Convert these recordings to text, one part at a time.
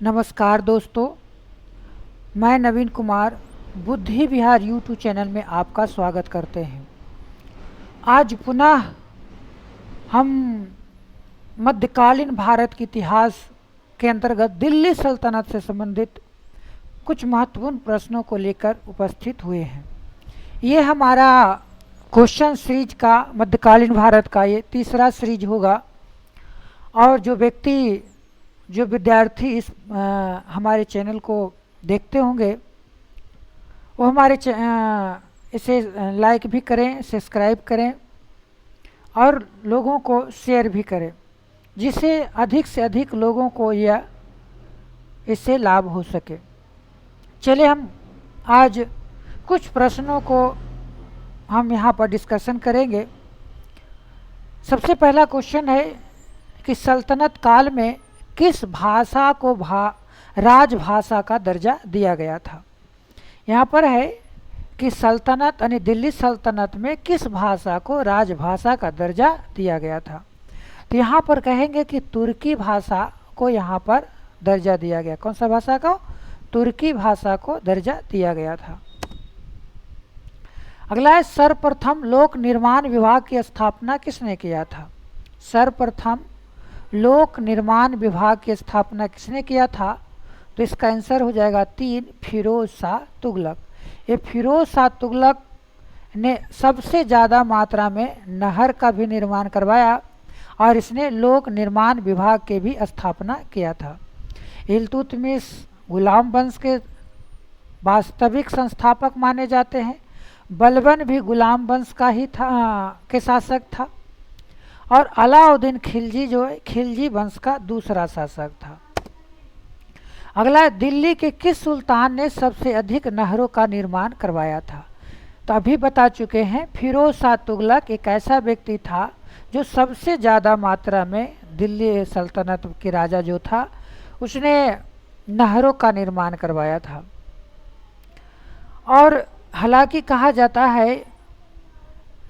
नमस्कार दोस्तों, मैं नवीन कुमार बुद्धि विहार यूट्यूब चैनल में आपका स्वागत करते हैं। आज पुनः हम मध्यकालीन भारत के इतिहास के अंतर्गत दिल्ली सल्तनत से संबंधित कुछ महत्वपूर्ण प्रश्नों को लेकर उपस्थित हुए हैं। ये हमारा क्वेश्चन सीरीज का मध्यकालीन भारत का ये तीसरा सीरीज होगा और जो विद्यार्थी इस हमारे चैनल को देखते होंगे वो हमारे इसे लाइक भी करें, सब्सक्राइब करें और लोगों को शेयर भी करें, जिससे अधिक से अधिक लोगों को यह इससे लाभ हो सके। चलिए हम आज कुछ प्रश्नों को हम यहाँ पर डिस्कशन करेंगे। सबसे पहला क्वेश्चन है कि सल्तनत काल में किस भाषा को राजभाषा का दर्जा दिया गया था। यहाँ पर है कि सल्तनत यानी दिल्ली सल्तनत में किस भाषा को राजभाषा का दर्जा दिया गया था। तो यहाँ पर कहेंगे कि तुर्की भाषा को यहाँ पर दर्जा दिया गया। कौन सा भाषा को? तुर्की भाषा को दर्जा दिया गया था। अगला है, सर्वप्रथम लोक निर्माण विभाग की स्थापना किसने किया था। सर्वप्रथम लोक निर्माण विभाग की स्थापना किसने किया था? तो इसका आंसर हो जाएगा 3, फिरोज शाह तुगलक। ये फिरोज शाह तुगलक ने सबसे ज़्यादा मात्रा में नहर का भी निर्माण करवाया और इसने लोक निर्माण विभाग के भी स्थापना किया था। इल्तुतमिश गुलाम वंश के वास्तविक संस्थापक माने जाते हैं। बलबन भी गुलाम वंश का ही के शासक था और अलाउद्दीन खिलजी जो है खिलजी वंश का दूसरा शासक था। अगला, दिल्ली के किस सुल्तान ने सबसे अधिक नहरों का निर्माण करवाया था। तो अभी बता चुके हैं, फिरोज शाह तुगलक एक ऐसा व्यक्ति था जो सबसे ज़्यादा मात्रा में दिल्ली सल्तनत के राजा जो था उसने नहरों का निर्माण करवाया था। और हालांकि कहा जाता है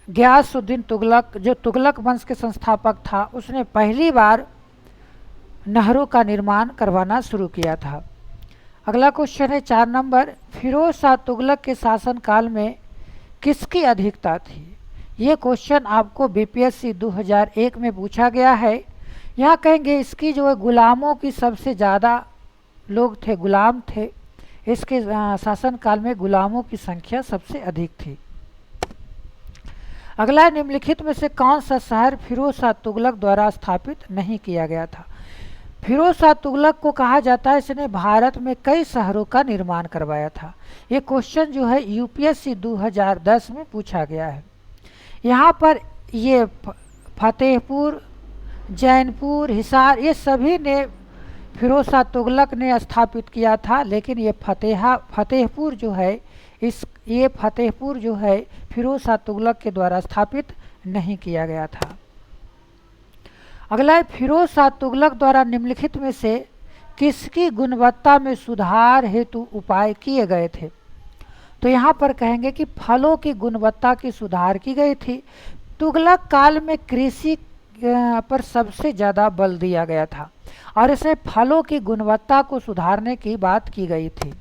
गियासुद्दीन तुगलक जो तुगलक वंश के संस्थापक था उसने पहली बार नहरों का निर्माण करवाना शुरू किया था। अगला क्वेश्चन है 4 नंबर, फिरोज शाह तुगलक के शासनकाल में किसकी अधिकता थी। ये क्वेश्चन आपको बीपीएससी 2001 में पूछा गया है। यहाँ कहेंगे इसकी जो है गुलामों की सबसे ज़्यादा लोग थे, गुलाम थे। इसके शासनकाल में गुलामों की संख्या सबसे अधिक थी। अगला, निम्नलिखित में से कौन सा शहर फिरोज शाह तुगलक द्वारा स्थापित नहीं किया गया था। फिरोज शाह तुगलक को कहा जाता है इसने भारत में कई शहरों का निर्माण करवाया था। ये क्वेश्चन जो है यूपीएससी 2010 में पूछा गया है। यहाँ पर ये फतेहपुर, जैनपुर, हिसार ये सभी ने फिरोज शाह तुगलक ने स्थापित किया था, लेकिन ये फतेहपुर जो है फिरोज शाह तुगलक के द्वारा स्थापित नहीं किया गया था। अगला है, फिरोज शाह तुगलक द्वारा निम्नलिखित में से किसकी गुणवत्ता में सुधार हेतु उपाय किए गए थे। तो यहाँ पर कहेंगे कि फलों की गुणवत्ता की सुधार की गई थी। तुगलक काल में कृषि पर सबसे ज़्यादा बल दिया गया था और इसमें फलों की गुणवत्ता को सुधारने की बात की गई थी।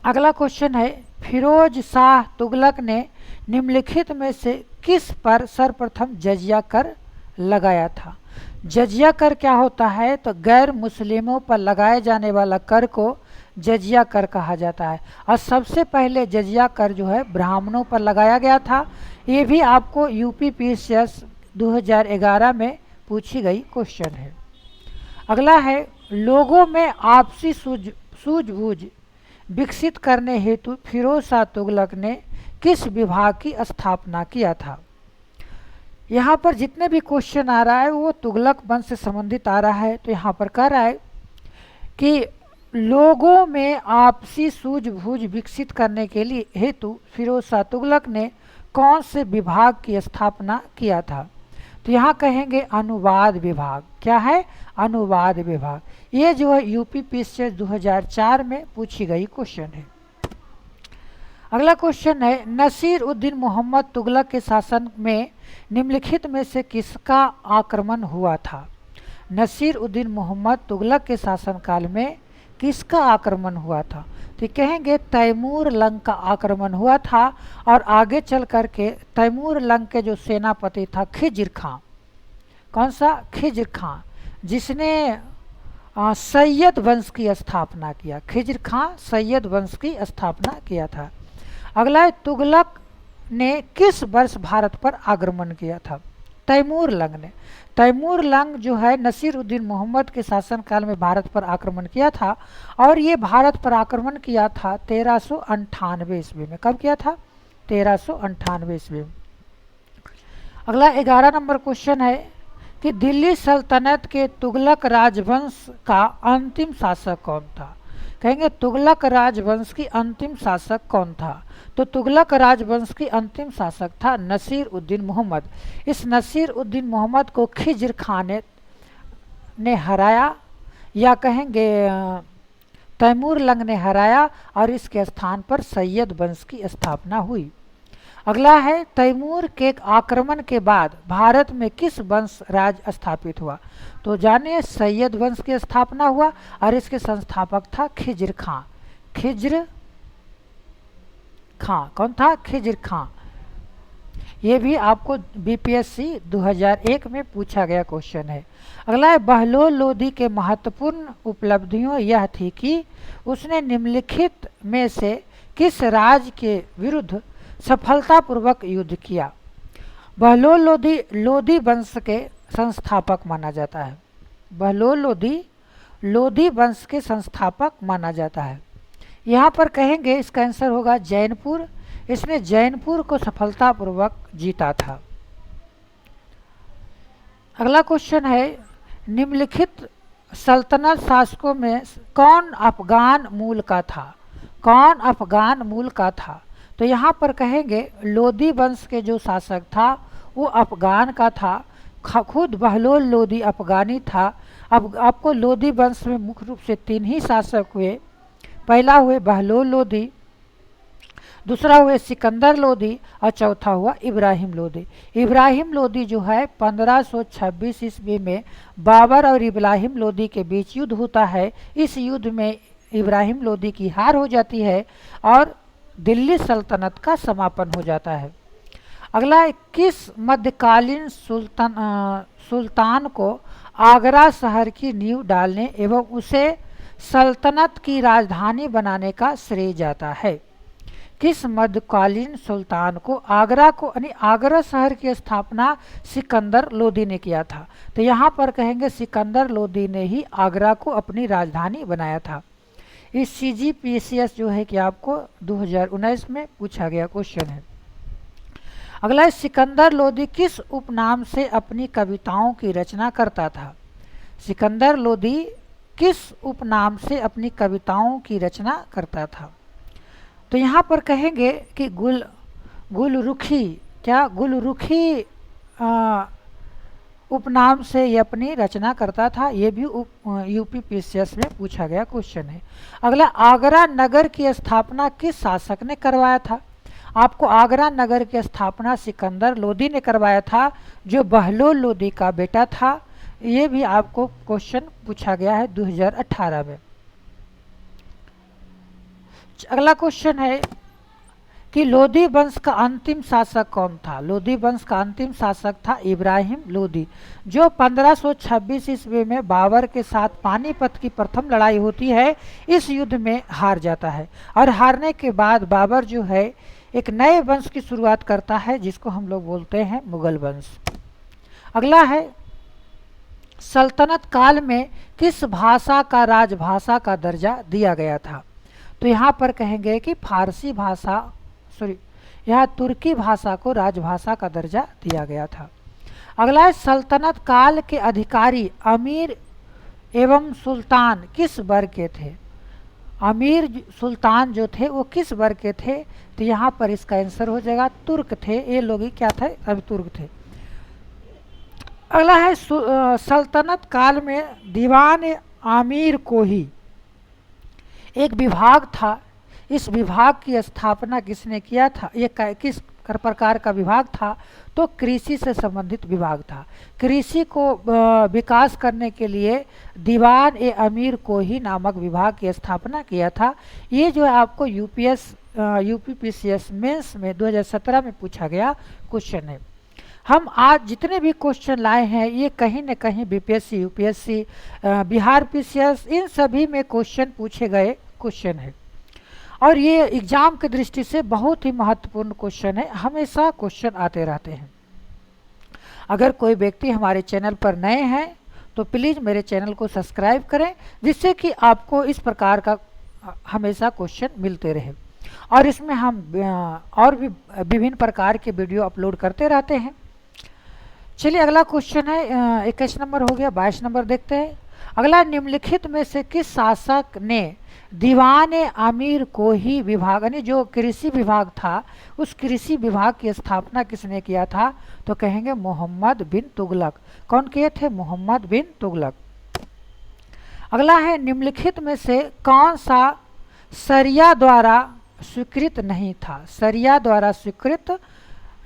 अगला क्वेश्चन है, फिरोज शाह तुगलक ने निम्नलिखित में से किस पर सर्वप्रथम जजिया कर लगाया था। जजिया कर क्या होता है? तो गैर मुस्लिमों पर लगाए जाने वाला कर को जजिया कर कहा जाता है और सबसे पहले जजिया कर जो है ब्राह्मणों पर लगाया गया था। ये भी आपको यूपीपीएससी 2011 में पूछी गई क्वेश्चन है। अगला है, लोगों में आपसी सूझबूझ विकसित करने हेतु फिरोज शाह तुगलक ने किस विभाग की स्थापना किया था। यहाँ पर जितने भी क्वेश्चन आ रहा है वो तुगलक वंश से संबंधित आ रहा है। तो यहाँ पर कह रहा है कि लोगों में आपसी सूझबूझ विकसित करने के लिए हेतु फिरोज शाह तुगलक ने कौन से विभाग की स्थापना किया था। तो यहाँ कहेंगे अनुवाद विभाग। क्या है? अनुवाद विभाग। ये जो है यूपीपीएससी 2004 में पूछी गई क्वेश्चन है। अगला क्वेश्चन है, नसीर उद्दीन मोहम्मद तुगलक के शासन में निम्नलिखित में से किसका आक्रमण हुआ था। नसीर उद्दीन मोहम्मद तुगलक के शासनकाल में किसका आक्रमण हुआ था? तो कहेंगे तैमूर लंग का आक्रमण हुआ था। और आगे चल करके तैमूर लंग के जो सेनापति था खिज्र खां, कौन सा? खिज्र खां, जिसने सैयद वंश की स्थापना किया। खिज्र खां सैयद वंश की स्थापना किया था। अगला है तुगलक ने किस वर्ष भारत पर आक्रमण किया था? तैमूर लंग ने। तैमूर लंग जो है नसीर उद्दीन मोहम्मद के शासनकाल में भारत पर आक्रमण किया था। और ये भारत पर आक्रमण किया था 1398 ईस्वी में। कब किया था? 1398 ईस्वी में। अगला 11 नंबर क्वेश्चन है कि दिल्ली सल्तनत के तुगलक राजवंश का अंतिम शासक कौन था? कहेंगे तुगलक राजवंश की अंतिम शासक कौन था? तो तुगलक राजवंश की अंतिम शासक था नसीर उद्दीन मोहम्मद। इस नसीर उद्दीन मोहम्मद को खिज्र खां ने हराया, या कहेंगे तैमूर लंग ने हराया, और इसके स्थान पर सैयद वंश की स्थापना हुई। अगला है तैमूर के आक्रमण के बाद भारत में किस वंश राज स्थापित हुआ? तो जानिए सैयद वंश की स्थापना हुआ, और इसके संस्थापक था खिज्र खां। खिज्र खां कौन था? खिज्र खां। ये भी आपको बीपीएससी 2001 में पूछा गया क्वेश्चन है। अगला है बहलोल लोदी के महत्वपूर्ण उपलब्धियों यह थी कि उसने निम्नलिखित में से किस राज्य के विरुद्ध सफलतापूर्वक युद्ध किया? बहलोल लोदी लोदी वंश के संस्थापक माना जाता है। बहलोल लोदी लोदी वंश के संस्थापक माना जाता है। यहाँ पर कहेंगे इसका आंसर होगा जैनपुर। इसने जैनपुर को सफलतापूर्वक जीता था। अगला क्वेश्चन है निम्नलिखित सल्तनत शासकों में कौन अफगान मूल का था? कौन अफगान मूल का था? तो यहाँ पर कहेंगे लोदी वंश के जो शासक था वो अफगान का था। खुद बहलोल लोदी अफगानी था। अब आपको लोदी वंश में मुख्य रूप से 3 ही शासक हुए। पहला हुए बहलोल लोदी, दूसरा हुए सिकंदर लोदी, और चौथा हुआ इब्राहिम लोदी। इब्राहिम लोदी जो है 1526 ईस्वी में बाबर और इब्राहिम लोदी के बीच युद्ध होता है। इस युद्ध में इब्राहिम लोदी की हार हो जाती है और दिल्ली सल्तनत का समापन हो जाता है। अगला किस मध्यकालीन सुल्तान को आगरा शहर की नींव डालने एवं उसे सल्तनत की राजधानी बनाने का श्रेय जाता है? किस मध्यकालीन सुल्तान को यानी आगरा शहर की स्थापना सिकंदर लोदी ने किया था? तो यहाँ पर कहेंगे सिकंदर लोदी ने ही आगरा को अपनी राजधानी बनाया था। इस CGPCS जो है कि आपको 2019 में पूछा गया क्वेश्चन है। अगला है सिकंदर लोदी किस उपनाम से अपनी कविताओं की रचना करता था? सिकंदर लोदी किस उपनाम से अपनी कविताओं की रचना करता था? तो यहाँ पर कहेंगे कि गुलरुखी, क्या गुलरुखी उपनाम से ये अपनी रचना करता था। ये भी UPPCS में पूछा गया क्वेश्चन है। अगला आगरा नगर की स्थापना किस शासक ने करवाया था? आपको आगरा नगर की स्थापना सिकंदर लोदी ने करवाया था, जो बहलोल लोदी का बेटा था। ये भी आपको क्वेश्चन पूछा गया है 2018 में। अगला क्वेश्चन है कि लोदी वंश का अंतिम शासक कौन था? लोदी वंश का अंतिम शासक था इब्राहिम लोदी, जो 1526 ईस्वी में बाबर के साथ पानीपत की प्रथम लड़ाई होती है। इस युद्ध में हार जाता है और हारने के बाद बाबर जो है एक नए वंश की शुरुआत करता है, जिसको हम लोग बोलते हैं मुगल वंश। अगला है सल्तनत काल में किस भाषा का राजभाषा का दर्जा दिया गया था? तो यहाँ पर कहेंगे कि फारसी भाषा यह तुर्की भाषा को राजभाषा का दर्जा दिया गया था। अगला है सल्तनत काल के अधिकारी अमीर एवं सुल्तान किस वर्ग के थे? अमीर सुल्तान जो थे वो किस वर्ग के थे? तो यहाँ पर इसका आंसर हो जाएगा तुर्क थे। ये लोग ही क्या थे? अभी तुर्क थे। अगला है सल्तनत काल में दीवान आमिर को ही एक विभाग था। इस विभाग की स्थापना किसने किया था? ये किस प्रकार का विभाग था तो कृषि से संबंधित विभाग था। कृषि को विकास करने के लिए दीवान ए अमीर को ही नामक विभाग की स्थापना किया था। ये जो है आपको यूपीपीसीएस मेंस में 2017 में पूछा गया क्वेश्चन है। हम आज जितने भी क्वेश्चन लाए हैं ये कहीं न कहीं बीपीएससी, यूपीएससी, बिहार पीसीएस, इन सभी में क्वेश्चन पूछे गए क्वेश्चन है और ये एग्जाम की दृष्टि से बहुत ही महत्वपूर्ण क्वेश्चन है। हमेशा क्वेश्चन आते रहते हैं। अगर कोई व्यक्ति हमारे चैनल पर नए हैं तो प्लीज़ मेरे चैनल को सब्सक्राइब करें, जिससे कि आपको इस प्रकार का हमेशा क्वेश्चन मिलते रहे। और इसमें हम और भी विभिन्न प्रकार के वीडियो अपलोड करते रहते हैं। चलिए अगला क्वेश्चन है 21 नंबर हो गया। 22 नंबर देखते हैं। अगला, निम्नलिखित में से किस शासक ने दीवान आमिर को ही विभाग, यानी जो कृषि विभाग था उस कृषि विभाग की स्थापना किसने किया था? तो कहेंगे मोहम्मद बिन तुगलक। कौन किए थे? मोहम्मद बिन तुगलक। अगला है, निम्नलिखित में से कौन सा शरिया द्वारा स्वीकृत नहीं था? शरिया द्वारा स्वीकृत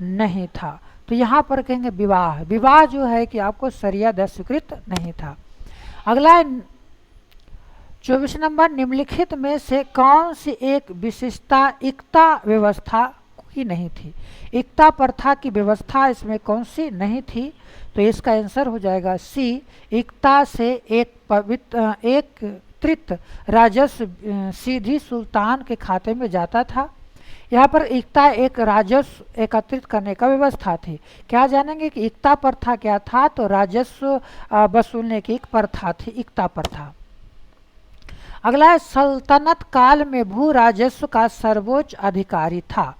नहीं था तो यहाँ पर कहेंगे विवाह। विवाह जो है कि आपको शरिया द्वारा स्वीकृत नहीं था। अगला 24 नंबर, निम्नलिखित में से कौन सी एक विशिष्टता इक्ता व्यवस्था की नहीं थी? इक्ता प्रथा की व्यवस्था इसमें कौन सी नहीं थी? तो इसका आंसर हो जाएगा सी, इक्ता से एकत्रित राजस्व सीधी सुल्तान के खाते में जाता था। यहाँ पर इक्ता एक राजस्व एकत्रित करने का व्यवस्था थी। क्या जानेंगे कि इक्ता प्रथा क्या था? तो राजस्व वसूलने की एक प्रथा थी, इक्ता प्रथा। अगला है, सल्तनत काल में भू राजस्व का सर्वोच्च अधिकारी था।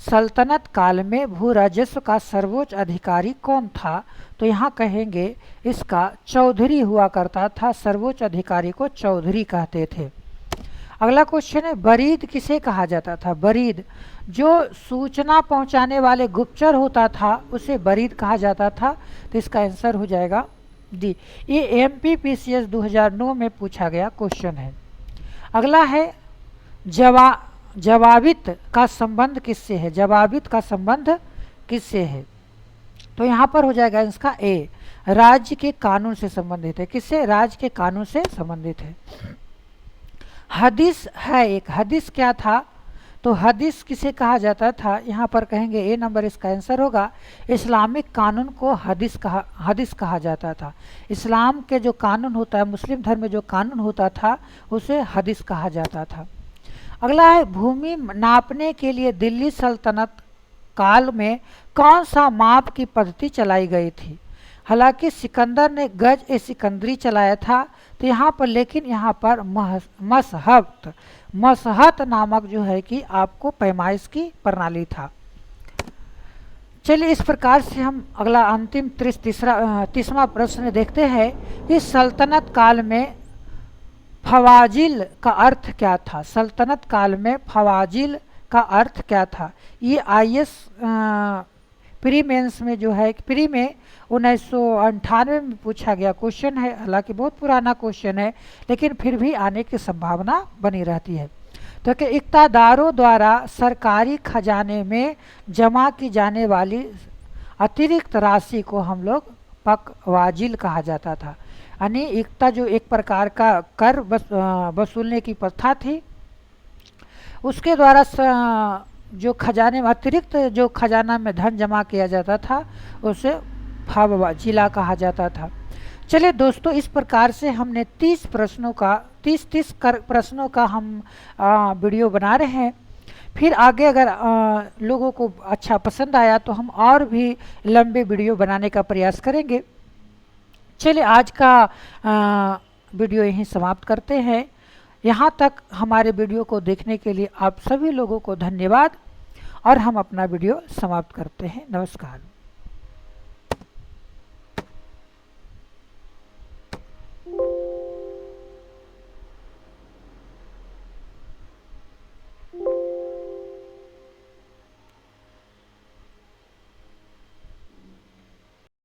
सल्तनत काल में भू राजस्व का सर्वोच्च अधिकारी कौन था? तो यहाँ कहेंगे इसका चौधरी हुआ करता था। सर्वोच्च अधिकारी को चौधरी कहते थे। अगला क्वेश्चन है, बरीद किसे कहा जाता था? बरीद, जो सूचना पहुंचाने वाले गुप्तचर होता था उसे बरीद कहा जाता था। तो इसका आंसर हो जाएगा डी। ये एमपीपीसीएस 2009 में पूछा गया क्वेश्चन है। अगला है, जवाबित का संबंध किससे है? जवाबित का संबंध किससे है? तो यहाँ पर हो जाएगा इसका ए, राज्य के कानून से संबंधित है। किससे? राज्य के कानून से संबंधित है। हदीस है एक। हदीस क्या था? तो हदीस किसे कहा जाता था? यहाँ पर कहेंगे ए नंबर इसका आंसर होगा। इस्लामिक कानून को हदीस कहा जाता था। इस्लाम के जो कानून होता है, मुस्लिम धर्म में जो कानून होता था उसे हदीस कहा जाता था। अगला है, भूमि नापने के लिए दिल्ली सल्तनत काल में कौन सा माप की पद्धति चलाई गई थी? हालांकि सिकंदर ने गज ए सिकंदरी चलाया था तो यहाँ पर, लेकिन यहाँ पर मसहत नामक जो है कि आपको पैमाइश की प्रणाली था। चलिए इस प्रकार से हम अगला अंतिम 30वां प्रश्न देखते हैं। इस सल्तनत काल में फवाजिल का अर्थ क्या था? सल्तनत काल में फवाजिल का अर्थ क्या था? ये आईएएस प्री मेंस में जो है, प्री में 1998 में पूछा गया क्वेश्चन है। हालांकि बहुत पुराना क्वेश्चन है लेकिन फिर भी आने की संभावना बनी रहती है। तो कि इक्तादारों द्वारा सरकारी खजाने में जमा की जाने वाली अतिरिक्त राशि को हम लोग पकवाजिल कहा जाता था। यानी इक्ता जो एक प्रकार का कर वसूलने की प्रथा थी, उसके द्वारा जो खजाने में अतिरिक्त जो खजाना में धन जमा किया जाता था उसे फवाजिला कहा जाता था। चलिए दोस्तों, इस प्रकार से हमने 30 प्रश्नों का हम वीडियो बना रहे हैं। फिर आगे अगर लोगों को अच्छा पसंद आया तो हम और भी लंबे वीडियो बनाने का प्रयास करेंगे। चलिए आज का वीडियो यहीं समाप्त करते हैं। यहाँ तक हमारे वीडियो को देखने के लिए आप सभी लोगों को धन्यवाद और हम अपना वीडियो समाप्त करते हैं। नमस्कार।